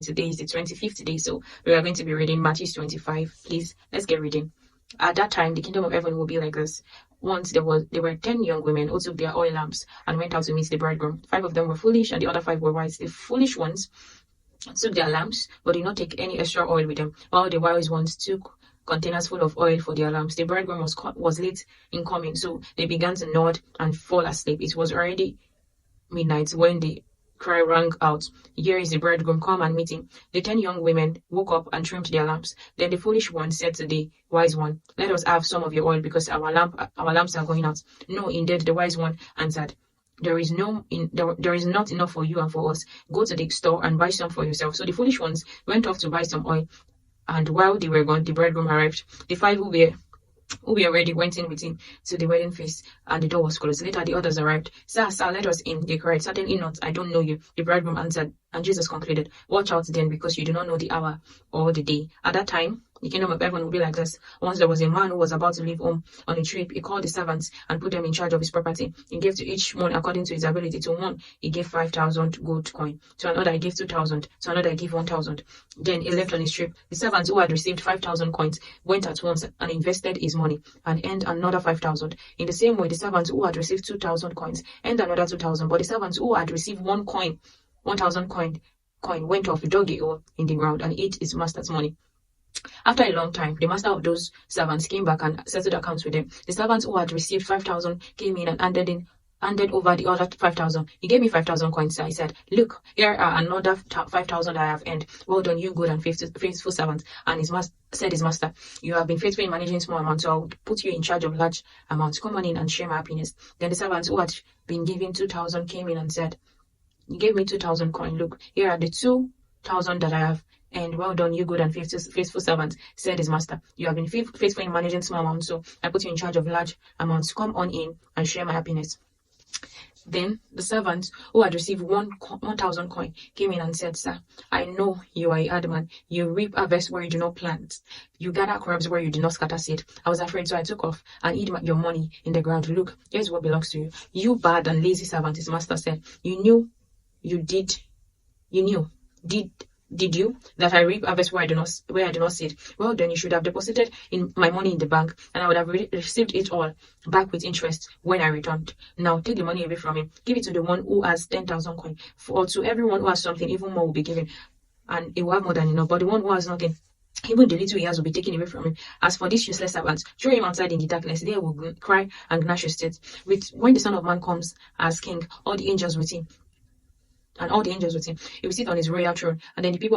Today is the 25th day, so we are going to be reading Matthew 25. Please, let's get reading. At that time, the kingdom of heaven will be like this. Once there were 10 young women who took their oil lamps and went out to meet the bridegroom. 5 of them were foolish, and the other 5 were wise. The foolish ones took their lamps, but did not take any extra oil with them, while the wise ones took containers full of oil for their lamps. The bridegroom was late in coming, so they began to nod and fall asleep. It was already midnight when the cry rang out, "Here is the bridegroom, come and meet him." The 10 young women woke up and trimmed their lamps. Then the foolish one said to the wise one, "Let us have some of your oil, because our lamps are going out." "No, indeed," the wise one answered. There is not enough for you and for us. Go to the store and buy some for yourself." So the foolish ones went off to buy some oil, and while they were gone, the bridegroom arrived. The 5 who were ready went in with him to the wedding feast, and the door was closed. Later the others arrived. "Sir, sir, let us in," they cried. "Certainly not, I don't know you," the bridegroom answered. And Jesus concluded, "Watch out then, because you do not know the hour or the day." At that time, the kingdom of heaven will be like this. Once there was a man who was about to leave home on a trip. He called the servants and put them in charge of his property. He gave to each one according to his ability. To one, he gave 5,000 gold coin. To another, he gave 2,000. To another, he gave 1,000. Then he left on his trip. The servants who had received 5,000 coins went at once and invested his money and earned another 5,000. In the same way, the servants who had received 2,000 coins earned another 2,000. But the servants who had received 1,000 coin went off, dug a hole in the ground, and ate his master's money. After a long time, the master of those servants came back and settled accounts with them. The servants who had received 5,000 came in and handed over the other 5,000. "He gave me 5,000 coins, sir," he said. "Look, here are another 5,000 I have earned. Well done, you good and faithful servant." And his master, "You have been faithful in managing small amounts, so I will put you in charge of large amounts. Come on in and share my happiness." Then the servants who had been given 2,000 came in and said, "You gave me 2,000 coins. Look, here are the 2,000 that I have. And well done, you good and faithful servant," said his master. "You have been faithful in managing small amounts, so I put you in charge of large amounts. Come on in and share my happiness." Then the servant who had received 1,000 coin came in and said, "Sir, I know you are a hard man. You reap harvest where you do not plant. You gather crops where you do not scatter seed. I was afraid, so I took off and hid your money in the ground. Look, here's what belongs to you." "You bad and lazy servant," his master said. Did you that I reap harvest where I do not seed? Well, then you should have deposited in my money in the bank, and I would have received it all back with interest when I returned. Now take the money away from him. Give it to the one who has 10,000 coins. For to everyone who has something, even more will be given, and he will have more than enough. But the one who has nothing, even the little he has will be taken away from him. As for this useless servant, throw him outside in the darkness. There will cry and gnash his teeth. When the Son of Man comes as king, all the angels with him, he will sit on his royal throne, and then the people